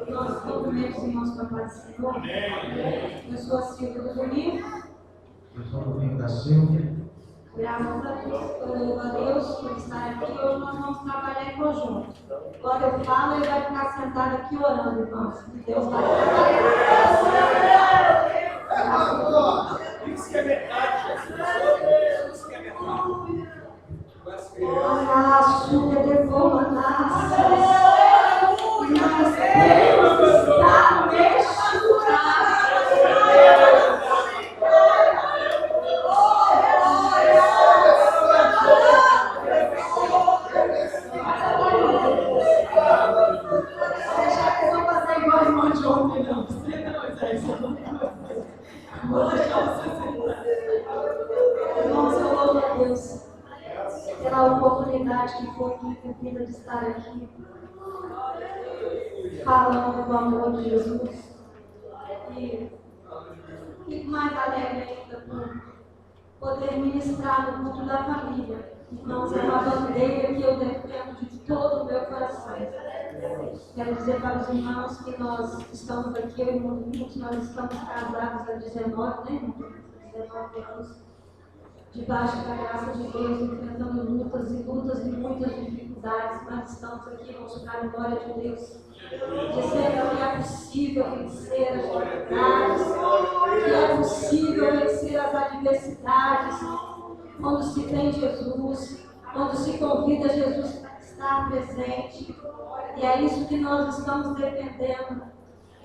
Nós cumprimentos, irmãos, para a paz do Senhor. Eu sou a Silvia do Domingo. Eu sou o Domingo da Silvia. Graças a Deus, eu louvo a Deus por estar aqui. Hoje nós vamos trabalhar em conjunto. Quando eu falo, ele vai ficar sentado aqui orando, irmãos. Deus vai trabalhar. Isso que é verdade, Jesus. Isso que é verdade. Açúcar de comandância. Nós temos estado mexurados. Irmãos, eu louvo a Deus pela oportunidade que foi me cumprida de estar aqui falando do amor de Jesus. E fico mais alegre ainda por poder ministrar no culto da família. Irmãos, é uma bandeira que eu defendo de todo o meu coração. Quero dizer para os irmãos que nós estamos aqui, eu e o irmão Domingos, nós estamos casados há 19, né? 19 anos, debaixo da graça de Deus, enfrentando lutas e muitas dificuldades, mas estamos aqui, vamos para a glória de Deus, dizendo que é possível vencer as dificuldades, que é possível vencer as adversidades, quando se tem Jesus, quando se convida Jesus a estar presente. E é isso que nós estamos defendendo.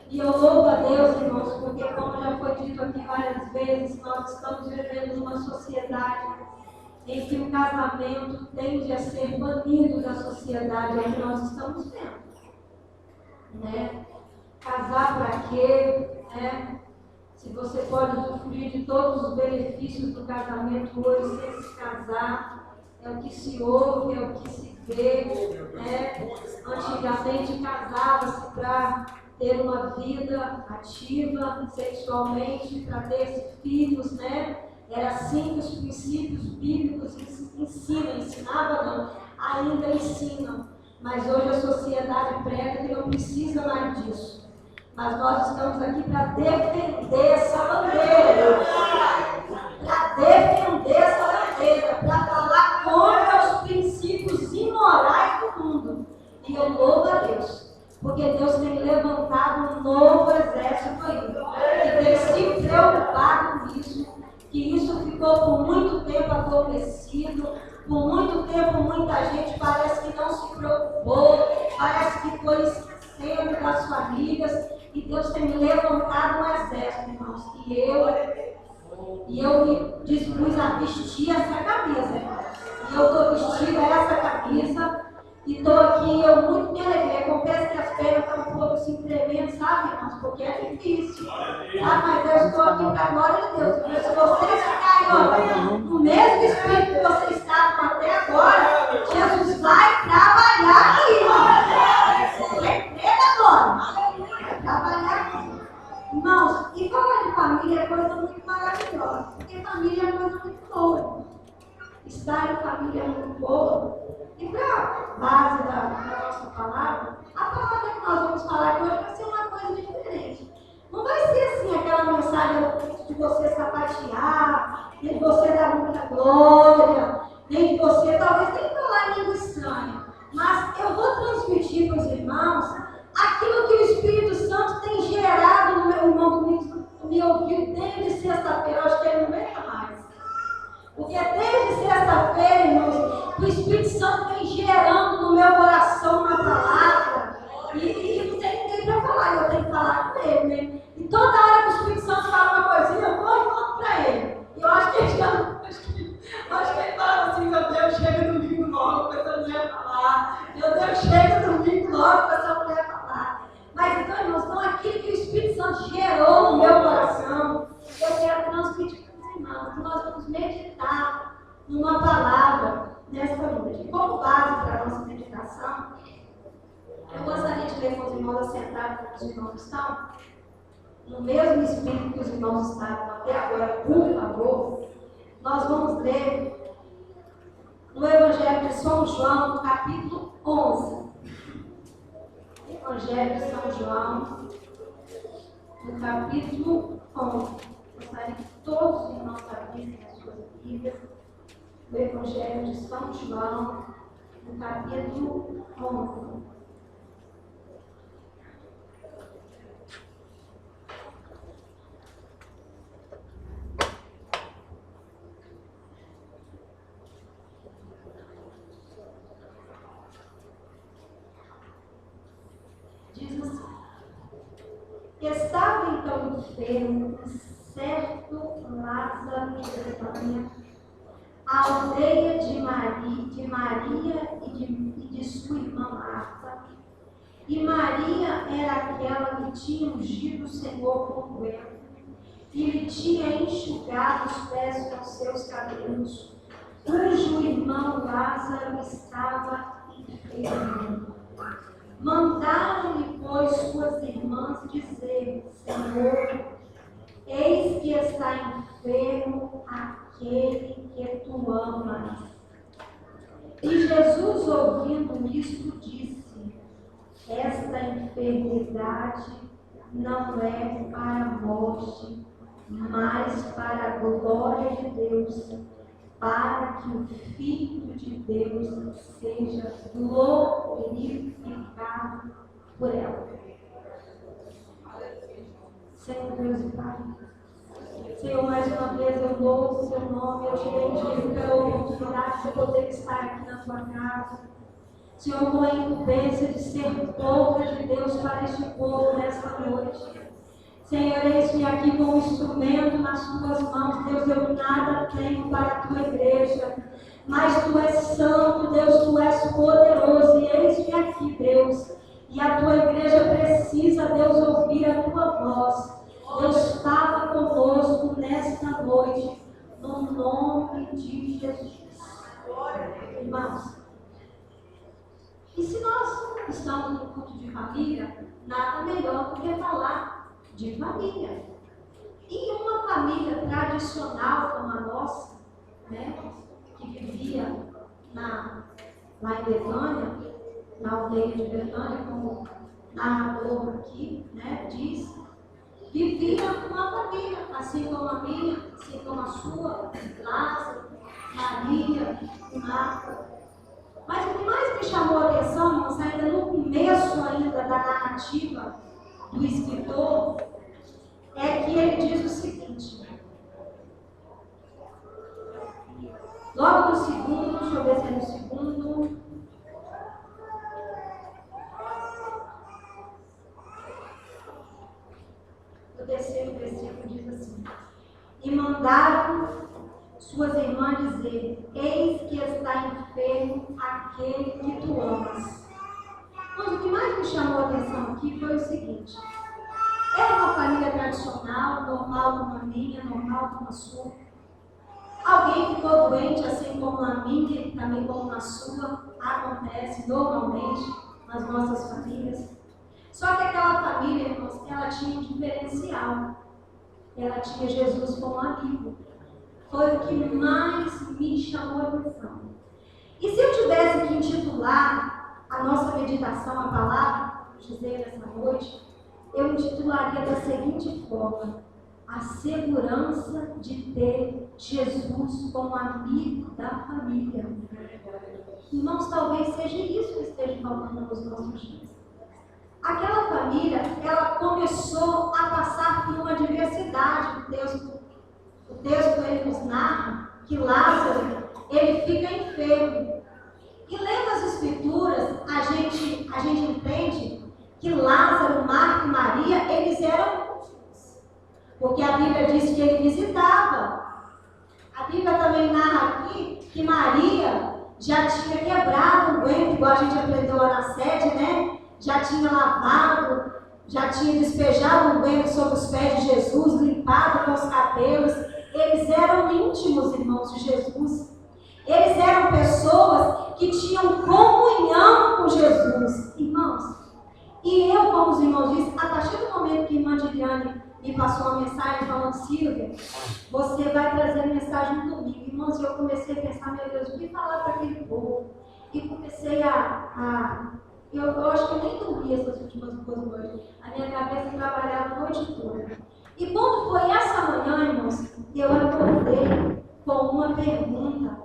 E eu louvo a Deus, irmãos, porque, como já foi dito aqui várias vezes, nós estamos vivendo numa sociedade em que o casamento tende a ser banido da sociedade, é o que nós estamos vendo. Né? Casar para quê? Né? Se você pode usufruir de todos os benefícios do casamento hoje sem se casar, é o que se ouve, é o que se vê. Né? Antigamente casava-se para ter uma vida ativa sexualmente, para ter filhos, né? Era assim que os princípios bíblicos ensinavam não, ainda ensinam. Mas hoje a sociedade prega que não precisa mais disso. Mas nós estamos aqui para defender essa bandeira. Para defender essa bandeira, para falar contra os princípios imorais do mundo. E eu louvo a Deus. Porque Deus tem levantado um novo exército aí, que tem se preocupado com isso, que isso ficou por muito tempo adormecido, por muito tempo muita gente parece que não se preocupou, parece que foi esquecendo das famílias, e Deus tem levantado um exército, irmãos, e eu me dispus a vestir essa camisa, irmãos. E eu estou vestindo essa camisa. E estou aqui, eu muito me alegrei. Confesso que as pernas estão um pouco assim tremendo, sabe, irmãos? Porque é difícil. Mas eu estou aqui para a glória de Deus. Porque se vocês ficarem no mesmo espírito que vocês estavam até agora, Jesus vai trabalhar aqui, irmãos. Entrega agora. Vai trabalhar aqui. Irmãos, e falar de família é coisa muito maravilhosa. Porque família é coisa muito boa. Estar em família é muito boa. E para a base da nossa palavra, a palavra que nós vamos falar hoje vai ser uma coisa diferente. Não vai ser assim aquela mensagem de você sapatear, nem de você dar muita glória, nem de você talvez nem falar em língua estranha. Mas eu vou transmitir para os irmãos aquilo que o Espírito Santo tem gerado no meu irmão Domingos, me ouviu desde sexta-feira, eu acho que ele não vem mais. Porque desde sexta-feira, irmãos, o Espírito Santo vem gerando no meu coração uma palavra. E não tem ninguém para falar, eu tenho que falar com ele, né? E toda hora que o Espírito Santo fala uma coisinha, eu vou e conto para ele. E eu acho que ele já, acho que ele fala assim, meu Deus, chega domingo logo, com essa mulher falar. Meu Deus, chega domingo logo, com essa mulher falar. irmãos assentados como os irmãos estão, no mesmo espírito que os irmãos estavam até agora, por favor, nós vamos ler no Evangelho de São João, no capítulo 11. Evangelho de São João, no capítulo 11. Gostaria que todos os irmãos abrissem as suas Bíblias. O Evangelho de São João, no capítulo 11. Diz assim: estava então enfermo certo Lázaro de Betânia, a aldeia de Maria e de sua irmã Marta. E Maria era aquela que tinha ungido o Senhor com óleo e lhe tinha enxugado os pés com seus cabelos, cujo irmão Lázaro estava enfermo. Mandaram-lhe, pois, suas irmãs dizer: Senhor, eis que está enfermo aquele que tu amas. E Jesus, ouvindo isto, disse: esta enfermidade não é para a morte, mas para a glória de Deus, para que o Filho de Deus seja glorificado por ela. Senhor Deus e Pai, Senhor, mais uma vez eu louvo o seu nome, eu te bendigo pela oportunidade de poder estar aqui na tua casa. Senhor, com a incumbência de ser boca de Deus para este povo nesta noite. Senhor, eis-me aqui com um instrumento nas tuas mãos. Deus, eu nada tenho para a tua igreja, mas tu és santo, Deus, tu és poderoso, e eis-me aqui, Deus, e a tua igreja precisa, Deus, ouvir a tua voz. Deus, fala conosco nesta noite, no nome de Jesus. Irmãos, e se nós estamos no culto de família, nada melhor do que falar de família. E uma família tradicional como a nossa, né, que vivia lá em Betânia, na aldeia de Betânia, como o narrador aqui, né, diz, vivia uma família, assim como a minha, assim como a sua, Lázaro, Maria e Marta. Mas o que mais me chamou a atenção, irmãos, ainda no começo ainda da narrativa do escritor, é que ele diz o seguinte, logo no segundo, deixa eu ver se é no segundo, no terceiro versículo diz assim: e mandaram suas irmãs dizer: eis que está enfermo aquele que tu amas. Mas o que mais me chamou a atenção aqui foi o seguinte: era uma família tradicional, normal como a minha, normal como a sua. Alguém ficou doente, assim como a minha e também como a sua, acontece normalmente nas nossas famílias. Só que aquela família, irmãos, ela tinha um diferencial. Ela tinha Jesus como amigo. Foi o que mais me chamou a atenção. E se eu tivesse que intitular a nossa meditação, a palavra, dizer nessa noite, eu intitularia da seguinte forma: a segurança de ter Jesus como amigo da família. Irmãos, talvez seja isso que esteja faltando nos nossos dias. Aquela família, ela começou a passar por uma adversidade. O texto ele nos narra que Lázaro, ele fica enfermo. E lendo as escrituras, a gente entende que Lázaro, Marta e Maria, eles eram íntimos. Porque a Bíblia diz que ele visitava. A Bíblia também narra aqui que Maria já tinha quebrado o guento, igual a gente aprendeu lá na sede, né? Já tinha lavado, já tinha despejado o guento sobre os pés de Jesus, limpado com os cabelos. Eles eram íntimos, irmãos, de Jesus. Eles eram pessoas que tinham comunhão com Jesus. Irmãos, e eu, como os irmãos dizem, a partir do momento que a irmã Diliane me passou uma mensagem falando, Silvia, você vai trazer a mensagem no domingo. Irmãos, eu comecei a pensar, meu Deus, o que falar para aquele povo? E comecei eu acho que eu nem dormi essas últimas 2 noites. A minha cabeça trabalhava a noite toda. E quando foi essa manhã, irmãos, eu acordei com uma pergunta.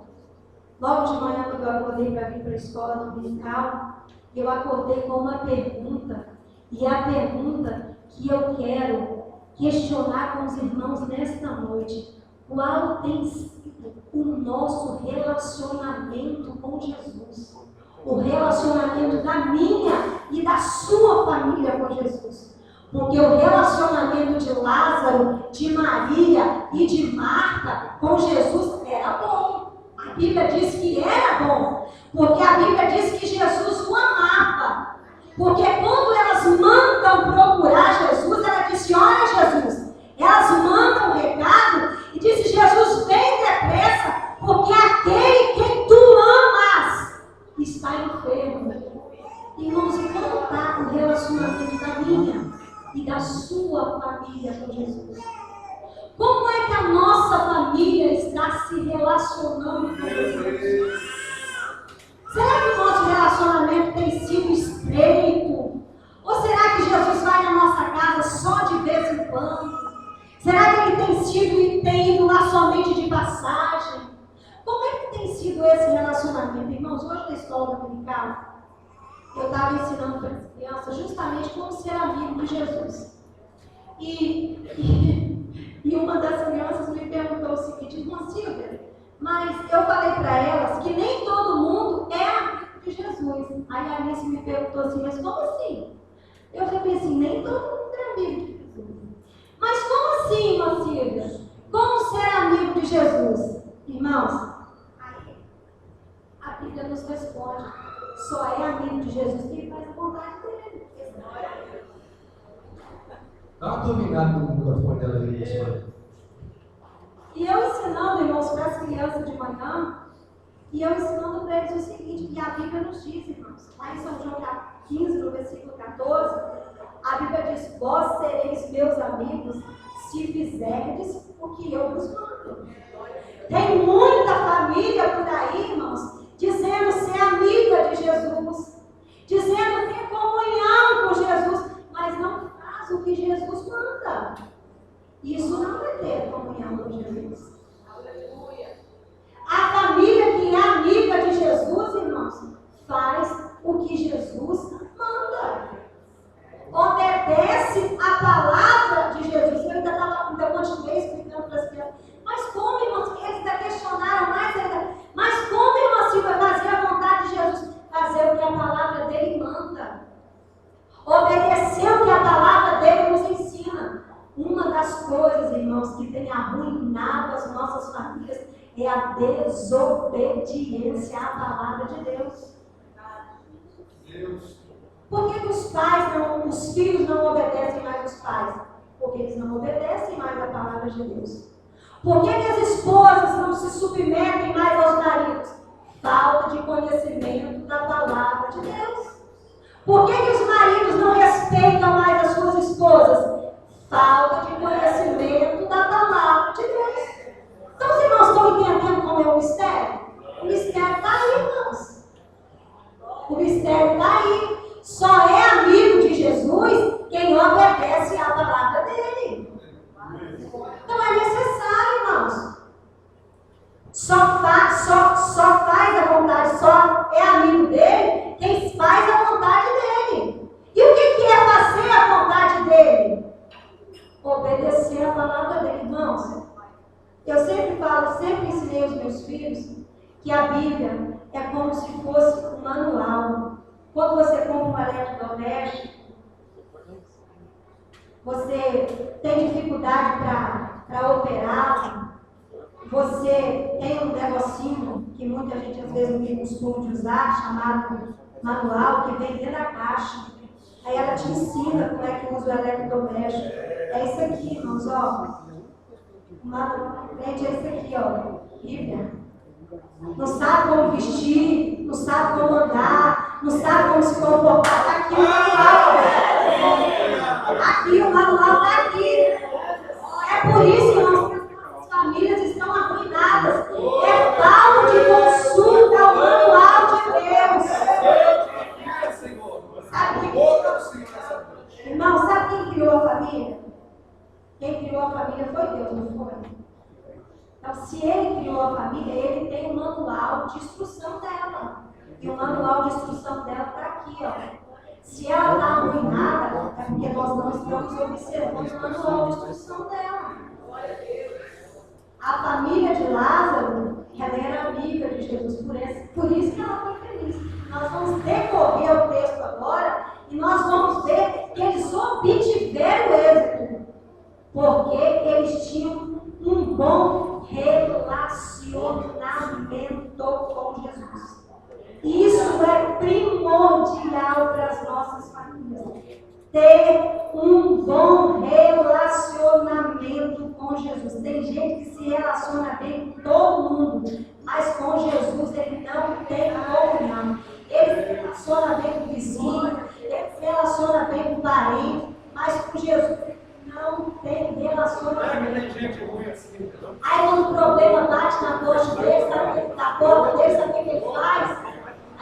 Logo de manhã, quando eu acordei para vir para a escola dominical, eu acordei com uma pergunta. E a pergunta que eu quero questionar com os irmãos nesta noite: qual tem sido o nosso relacionamento com Jesus? O relacionamento da minha e da sua família com Jesus. Porque o relacionamento de Lázaro, de Maria e de Marta com Jesus era bom. A Bíblia diz que era bom. Porque a Bíblia diz que Jesus o amava. Porque quando elas mandam procurar Jesus, ela disse, olha Jesus. Elas mandam um recado e disse, Jesus, vem depressa, porque aquele quem tu amas está enfermo. Irmãos, e como está o relacionamento da minha e da sua família com Jesus? Como é que a nossa família está se relacionando com Jesus? Será que o nosso relacionamento tem sido estreito? Ou será que Jesus vai na nossa casa só de vez em quando? Será que ele tem sido e tem ido lá somente de passagem? Como é que tem sido esse relacionamento? Irmãos, hoje na escola dominical, eu estava ensinando para as crianças justamente como ser amigo de Jesus. E uma das crianças me perguntou o seguinte, irmã Silvia, mas eu falei para elas que nem todo mundo é amigo de Jesus. Aí a Alice me perguntou assim, mas como assim? Eu falei assim, nem todo mundo é amigo de Jesus. Mas como assim, irmã Silvia? Como ser amigo de Jesus? Irmãos, aí a Bíblia nos responde, só é amigo de Jesus quem faz a vontade dele. Dá uma dominada no microfone dela aí, pessoal. E eu ensinando, irmãos, para as crianças de manhã, e eu ensinando para eles o seguinte, que a Bíblia nos diz, irmãos, lá em São João 15, no versículo 14, a Bíblia diz, vós sereis meus amigos se fizerdes o que eu vos mando. Tem muita família por aí, irmãos, dizendo ser amiga de Jesus, dizendo ter comunhão com Jesus, mas não faz o que Jesus manda. Isso não é ter comunhão com Jesus. A família que é amiga de Jesus, irmãos, faz o que Jesus manda. Obedece a palavra de Jesus. Eu ainda continuei explicando para as crianças. Mas como, irmãos, eles ainda questionaram mais ainda. Mas como, irmão Silvia, fazer a vontade de Jesus? Fazer o que a palavra dele manda. Obedecer o que a palavra dele nos ensina. Uma das coisas, irmãos, que tem arruinado as nossas famílias é a desobediência à palavra de Deus. Por que os filhos não obedecem mais os pais? Porque eles não obedecem mais à palavra de Deus. Por que as esposas não se submetem mais aos maridos? Falta de conhecimento da palavra de Deus. Por que os maridos não respeitam mais as suas esposas? Falta de conhecimento da palavra de Deus. Então, os irmãos estão entendendo como é o mistério? O mistério está aí, irmãos. O mistério está aí. Só é amigo de Jesus quem obedece à palavra dele. Então é necessário, irmãos. Só faz a vontade, só é amigo dele quem faz a vontade dele. E o que é fazer a vontade dele? Obedecer a palavra dele, irmãos. Eu sempre falo, sempre ensinei aos meus filhos que a Bíblia é como se fosse um manual. Quando você compra um eletrodoméstico, você tem dificuldade para operá-lo, você tem um negocinho que muita gente às vezes não tem costume de usar, chamado manual, que vem dentro da caixa. Aí ela te ensina como é que usa o eletrodoméstico. É isso aqui, irmãos, ó. Gente, é isso aqui, ó. Bíblia. Não sabe como vestir, não sabe como andar, não sabe como se comportar. Está aqui no manual. boca do Senhor nessa noite. Irmão, sabe quem criou a família? Quem criou a família foi Deus, não foi? Então, se Ele criou a família, Ele tem um manual de instrução dela. E o manual de instrução dela está aqui, ó. Se ela está arruinada, é porque nós não estamos observando o manual de instrução dela. A família de Lázaro, ela era amiga de Jesus, por isso que ela foi feliz. Nós vamos decorrer o texto agora e nós vamos ver que eles obtiveram êxito, porque eles tinham um bom relacionamento com Jesus. Isso é primordial para as nossas famílias. Ter um bom relacionamento com Jesus. Tem gente que se relaciona bem com todo mundo, mas com Jesus ele não tem comunhão. Ele se relaciona bem com o vizinho, ele se relaciona bem com o parente, mas com Jesus não tem relacionamento. Aí quando o problema bate na porta dele, sabe o que ele faz?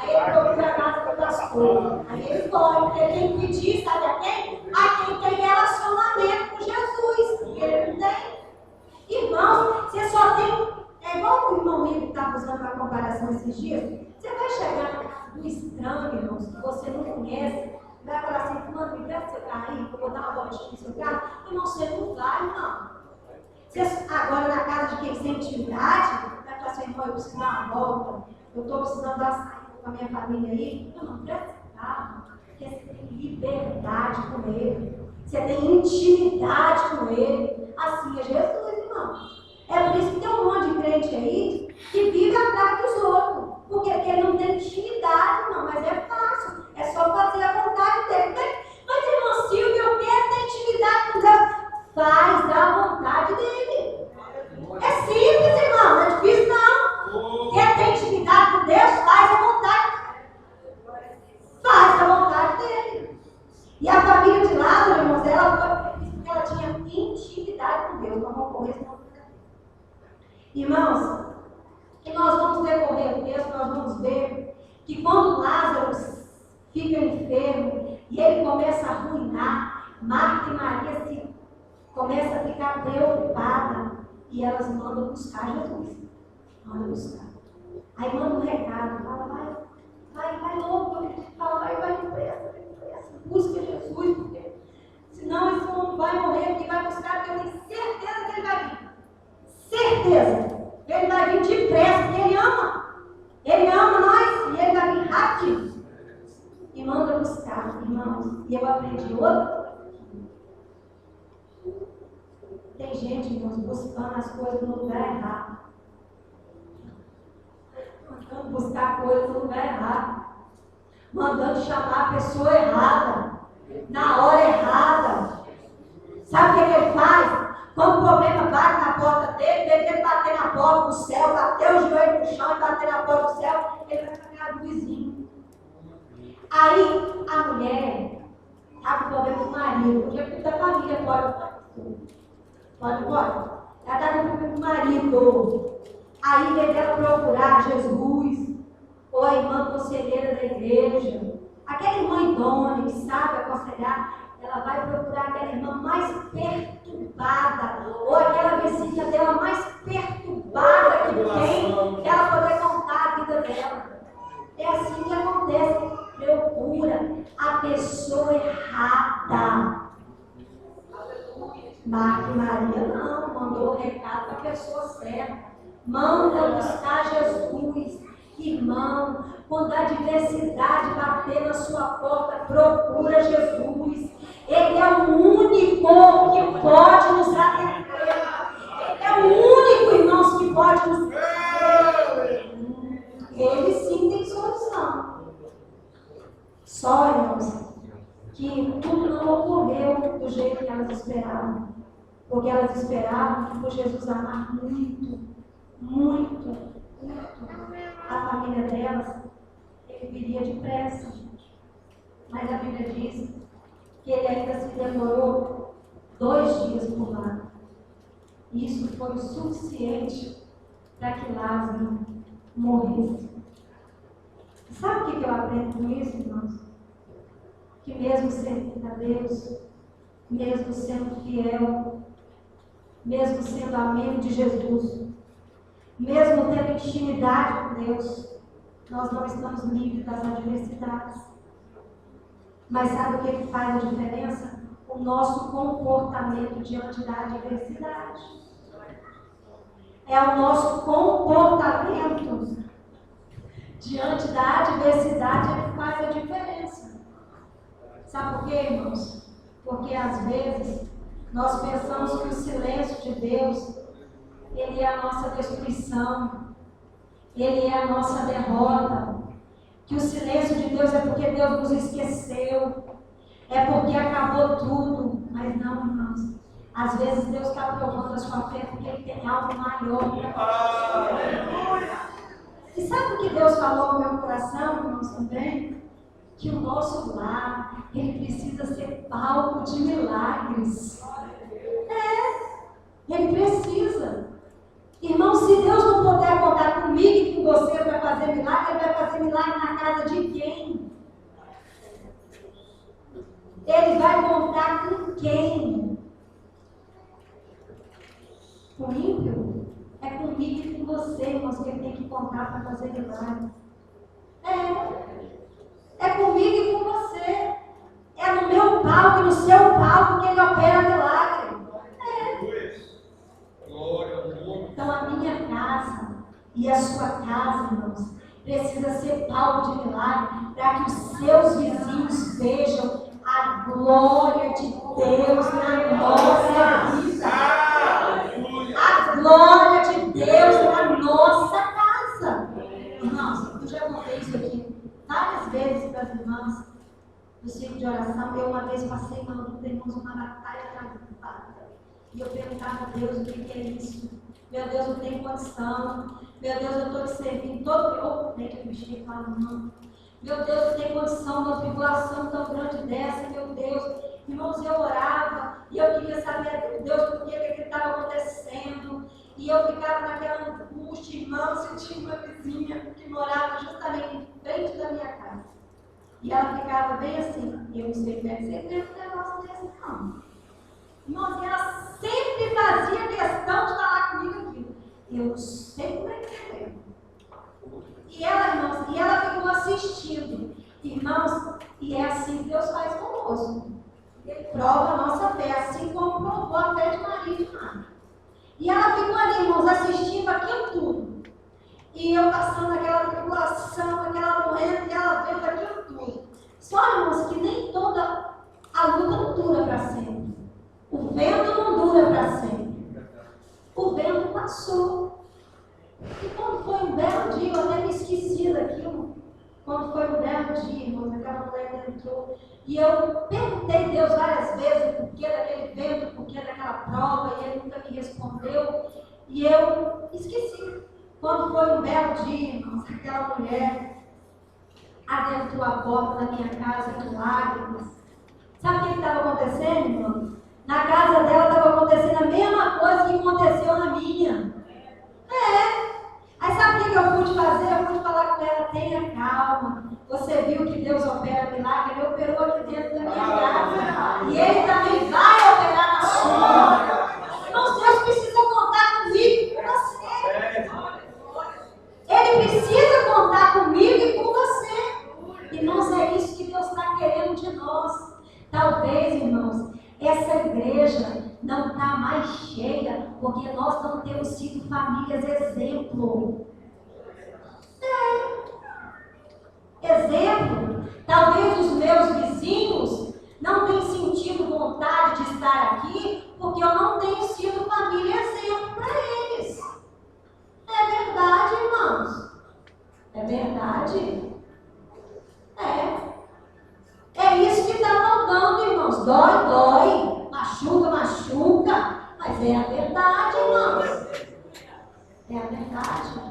Aí ele procura a casa do pastor. Aí ele corre, porque quem pedir, sabe a quem? A quem tem relacionamento com Jesus. E ele não tem. Irmãos, você só tem. É igual o irmão Igor que estava usando uma comparação esses dias. Você vai chegar na casa do estranho, irmãos, que você não conhece. Vai falar assim, mano, me presta seu carro aí, que eu vou dar uma voltinha no seu carro. Irmão, você não vai, não. Você, agora, na casa de quem tem intimidade, vai falar assim, irmão, eu preciso dar uma volta. Eu estou precisando dar saída com a minha família aí. Não, presta carro. Porque você tem liberdade com ele. Você tem intimidade com ele. Assim é Jesus, irmão. É por isso que tem um monte de crente aí que vive atrás dos outros. Porque ele não tem intimidade, irmão. Mas é fácil. É só fazer a vontade dele. Mas irmão Silvio, eu quero ter intimidade com Deus. Faz a vontade dele. É simples, irmão. Não é difícil, não. Quer ter intimidade com Deus? Faz a vontade. Faz a vontade dele. E a família de Lázaro, irmãos, ela foi feliz porque ela tinha intimidade com Deus. Vamos ocorrer, senão. Irmãos, que nós vamos decorrer o texto, nós vamos ver que quando Lázaro fica enfermo e ele começa a arruinar, Marta e Maria começam a ficar preocupadas e elas mandam buscar Jesus. Mandam buscar. Aí manda um recado, fala, vai logo, fala, vai depressa, busca Jesus, porque senão esse homem vai morrer aqui, vai buscar, porque eu tenho certeza que ele vai vir. Certeza! Ele vai vir depressa, porque ele ama. Ele ama nós e ele vai vir rápido. E manda buscar, irmãos. E eu aprendi outra coisa. Tem gente, irmãos, buscando as coisas no lugar errado. Mandando buscar coisas no lugar errado. Mandando chamar a pessoa errada. Na hora errada. Sabe o que ele faz? Quando o problema bate na porta dele, em vez de ele bater na porta do céu, bater o joelho no chão e bater na porta do céu, ele vai para a casa do vizinho. Aí a mulher está com problema com o marido, porque toda a família pode. Ela está com problema com o marido. Aí em vez dela procurar Jesus, ou a irmã conselheira da igreja, aquela irmã idônea que sabe aconselhar, ela vai procurar aquela irmã mais perturbada, ou aquela vizinha dela mais perturbada que tem, para ela poder contar a vida dela. É assim que acontece. Procura a pessoa errada. Marta e Maria não, mandou o recado para a pessoa certa. Manda buscar Jesus. Irmão, quando a adversidade bater na sua porta, procura Jesus. Ele é o único que pode nos atender. Ele é o único, irmãos, que pode nos atender. Ele sim tem solução. Só, irmãos, que tudo não ocorreu do jeito que elas esperavam. Porque elas esperavam por Jesus amar muito a família delas. Ele viria depressa. Mas a Bíblia diz que ele ainda se demorou 2 dias por lá. Isso foi o suficiente para que Lázaro morresse. Sabe o que eu aprendo com isso, irmãos? que mesmo servindo a Deus, mesmo sendo fiel, mesmo sendo amigo de Jesus, mesmo tendo intimidade com Deus, nós não estamos livres das adversidades. Mas sabe o que faz a diferença? O nosso comportamento diante da adversidade. É o nosso comportamento diante da adversidade que faz a diferença. Sabe por quê, irmãos? Porque às vezes nós pensamos que o silêncio de Deus, ele é a nossa destruição, ele é a nossa derrota, que o silêncio de Deus é porque Deus nos esqueceu, é porque acabou tudo. Mas não, irmãos, às vezes Deus está provando a sua fé porque Ele tem algo maior para você. E sabe o que Deus falou no meu coração, irmãos, também? Que o nosso lar, ele precisa ser palco de milagres. Ele precisa. Irmão, se Deus não puder contar comigo e com você para fazer milagre, Ele vai fazer milagre na casa de quem? Ele vai contar com quem? Com o ímpio? É comigo e com você, irmãos, que Ele tem que contar para fazer milagre. É comigo e com você. É no meu palco e no seu palco que Ele opera milagre. Então a minha casa e a sua casa, irmãos, precisa ser palco de milagre para que os seus vizinhos vejam a glória de Deus na nossa vida. A glória de Deus na nossa casa. Irmãos, eu já contei isso aqui várias vezes para as irmãs do ciclo de oração. Eu uma vez passei uma luta, irmãos, uma batalha travada. E eu perguntava a Deus o que é isso. Meu Deus, eu tenho condição. Meu Deus, eu estou te servindo todo o que eu mexi com a mão. Meu Deus, eu tenho condição de uma tribulação tão grande dessa, meu Deus. Irmãos, eu orava e eu queria saber, Deus, por que estava acontecendo. E eu ficava naquela angústia, irmãos. Eu tinha uma vizinha que morava justamente em frente da minha casa. E ela ficava bem assim. Eu não sei como é que você vê um negócio desse, não. Irmãos, ela sempre fazia questão de falar comigo aquilo. Eu não sei como é que é. E ela, irmãos, ficou assistindo. Irmãos, e é assim que Deus faz conosco. Ele prova a nossa fé, assim como provou a fé de Maria e de Marta. E ela ficou ali, irmãos, assistindo aquilo tudo. E eu passando aquela tribulação, aquela morrendo, e ela vendo aquilo tudo. Só, irmãos, que nem toda a luta não dura para sempre. O vento não dura para sempre. O vento passou. E quando foi um belo dia, eu até me esqueci daquilo. Quando foi um belo dia, irmãos, aquela mulher entrou. E eu perguntei a Deus várias vezes o porquê daquele vento, o porquê daquela prova, e Ele nunca me respondeu. E eu esqueci. Quando foi um belo dia, irmãos, aquela mulher adentrou a porta da minha casa com lágrimas. Sabe o que estava acontecendo, irmãos? Na casa dela estava acontecendo a mesma coisa que aconteceu na minha. Aí sabe o que eu pude fazer? Eu pude falar com ela, tenha calma. Você viu que Deus opera milagre? Ele operou aqui dentro da minha casa. E Ele também vai operar na sua. Irmãos, Deus precisa contar comigo e com você. Ele precisa contar comigo e com você. Irmãos, é isso que Deus está querendo de nós. Talvez, irmãos, essa igreja não está mais cheia porque nós não temos sido famílias exemplo. Exemplo. Talvez os meus vizinhos não tenham sentido vontade de estar aqui porque eu não tenho sido família exemplo para eles. É verdade, irmãos? É verdade? É isso que está faltando, irmãos. Dói, dói. Machuca, machuca. Mas é a verdade, irmãos. É a verdade.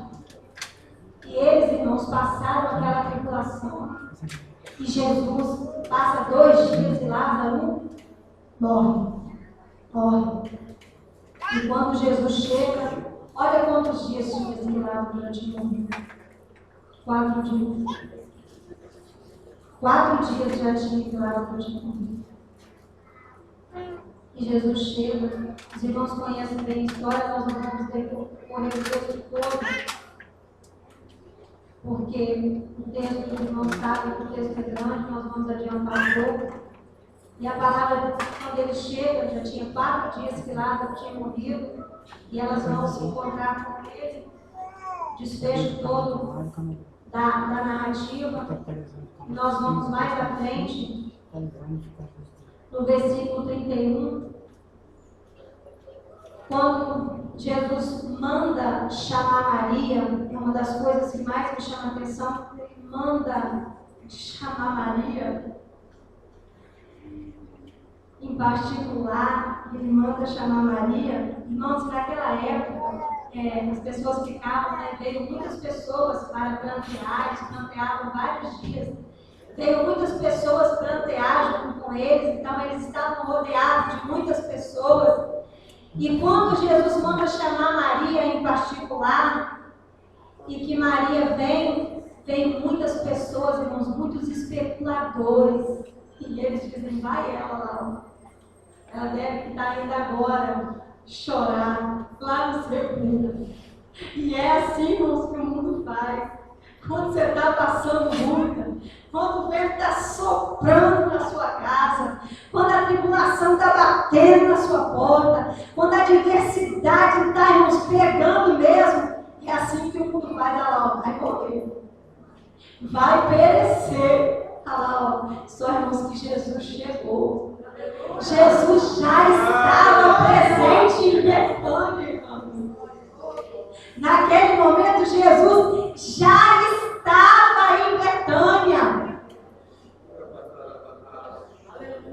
E eles, irmãos, passaram aquela tribulação. E Jesus passa 2 dias e Lázaro morre. E quando Jesus chega, olha quantos dias tinha esse Lázaro durante o mundo. 4 dias. 4 dias já tinha que Lázaro tinha morrido. E Jesus chega, os irmãos conhecem bem a história, nós não vamos decorrer o texto todo, porque o texto dos irmãos sabem que o texto é grande, nós vamos adiantar um pouco. E a palavra, quando ele chega, já tinha 4 dias que Lázaro tinha morrido, e elas vão se encontrar com ele, desfecho todo da narrativa. Nós vamos mais à frente, no versículo 31, quando Jesus manda chamar Maria, é uma das coisas que mais me chama a atenção, ele manda chamar Maria, em particular, ele manda chamar Maria. Irmãos, naquela época, as pessoas ficavam, veio muitas pessoas para plantear, eles planteavam vários dias, veio muitas pessoas plantear junto com eles, então eles estavam rodeados de muitas pessoas. E quando Jesus manda chamar Maria em particular, e que Maria vem muitas pessoas, irmãos, muitos especuladores, e eles dizem, vai ela lá, ela deve estar indo agora chorar lá no sepulcro. E é assim, irmãos, que o mundo faz. Quando você está passando luta, quando o vento está soprando na sua casa, quando a tribulação está batendo na sua porta, quando a adversidade está, irmãos, pegando mesmo, é assim que o mundo faz. Olha lá, vai morrer, vai perecer. Olha lá, só, irmãos, que Jesus chegou. Jesus já estava presente em Betânia, irmãos. Naquele momento, Jesus já estava em Betânia.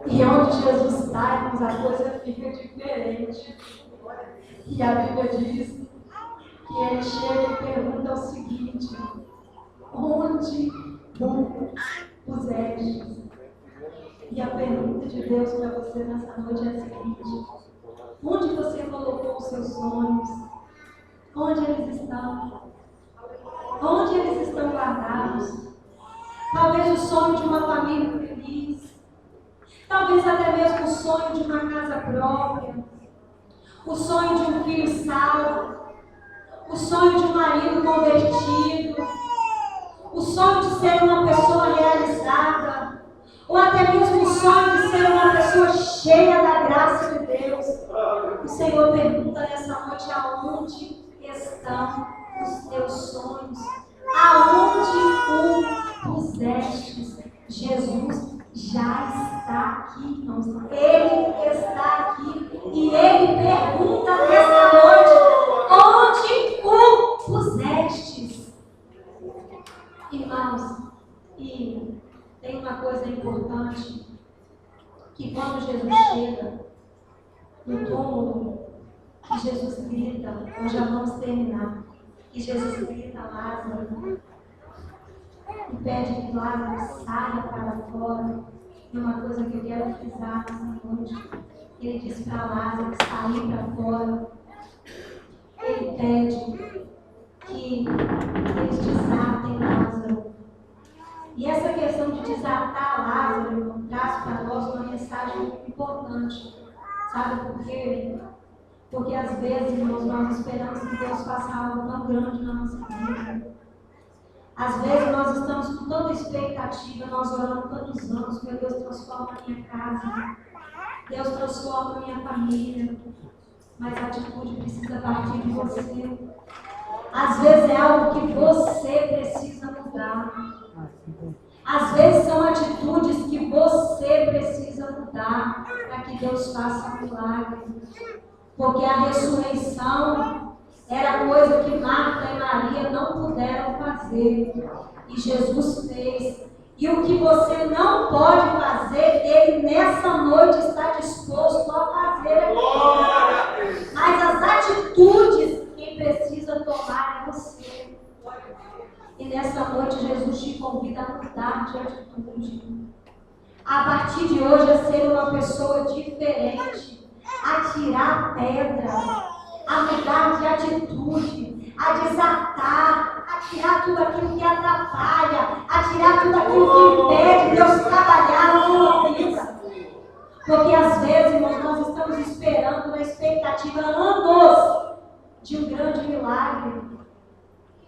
E onde Jesus está, irmãos, a coisa fica diferente. E a Bíblia diz que ele chega e pergunta o seguinte: onde tu puseste? E a pergunta de Deus para você nessa noite é a seguinte: onde você colocou os seus sonhos? Onde eles estão? Onde eles estão guardados? Talvez o sonho de uma família feliz, talvez até mesmo o sonho de uma casa própria, o sonho de um filho salvo, o sonho de um marido convertido, o sonho de ser uma pessoa realizada, ou até mesmo o sonho de ser uma pessoa cheia da graça de Deus. O Senhor pergunta nessa noite: aonde estão os teus sonhos? Aonde o pusestes? Jesus já está aqui, irmãos. Ele está aqui e ele pergunta nessa noite: onde o pusestes? Irmãos, e tem uma coisa importante, que quando Jesus chega no túmulo, que Jesus grita, nós já vamos terminar, que Jesus grita a Lázaro e pede que Lázaro saia para fora. E uma coisa que eu quero frisar nessa noite, ele diz para Lázaro sair para fora. Ele pede que eles desatem Lázaro. E essa questão de desatar Lázaro traz para nós uma mensagem muito importante. Sabe por quê? Porque às vezes, irmãos, nós esperamos que Deus faça algo tão grande na nossa vida. Às vezes nós estamos com tanta expectativa, nós oramos tantos anos, meu Deus, transforma a minha casa, Deus transforma a minha família, mas a atitude precisa partir de você. Às vezes é algo que você precisa mudar. Às vezes são atitudes que você precisa mudar para que Deus faça um milagre. Porque a ressurreição era coisa que Marta e Maria não puderam fazer. E Jesus fez. E o que você não pode fazer, Ele nessa noite está disposto a fazer. Mas as atitudes, quem precisa tomar é você. E nessa noite Jesus te convida a mudar de atitude. A partir de hoje a ser uma pessoa diferente. A tirar pedra, a mudar de atitude, a desatar, a tirar tudo aquilo que atrapalha, a tirar tudo aquilo que impede Deus trabalhar na sua vida. Porque às vezes, irmãos, nós estamos esperando na expectativa anos de um grande milagre,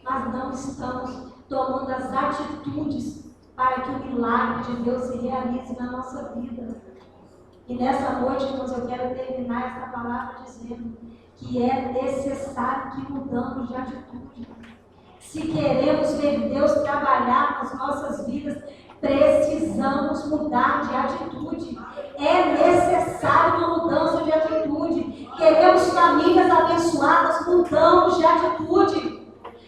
mas não estamos tomando as atitudes para que o milagre de Deus se realize na nossa vida. E nessa noite, irmãos, eu quero terminar essa palavra dizendo que é necessário que mudamos de atitude. Se queremos ver Deus trabalhar nas nossas vidas, precisamos mudar de atitude. É necessário uma mudança de atitude. Queremos famílias abençoadas, mudamos de atitude.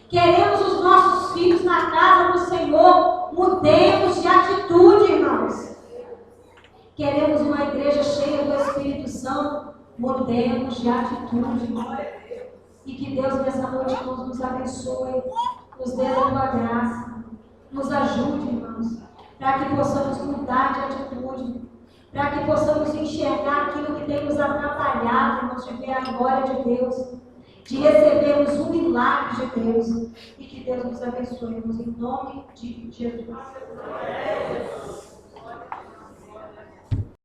Queremos os nossos filhos na casa do Senhor, mudemos de atitude, irmãos. Queremos uma igreja cheia do Espírito Santo, mudemos de atitude. E que Deus nessa noite nos abençoe, nos dê a sua graça, nos ajude, irmãos, para que possamos mudar de atitude, para que possamos enxergar aquilo que tem nos atrapalhado, irmãos, de ver a glória de Deus, de recebermos um milagre de Deus. E que Deus nos abençoe, irmãos, em nome de Jesus.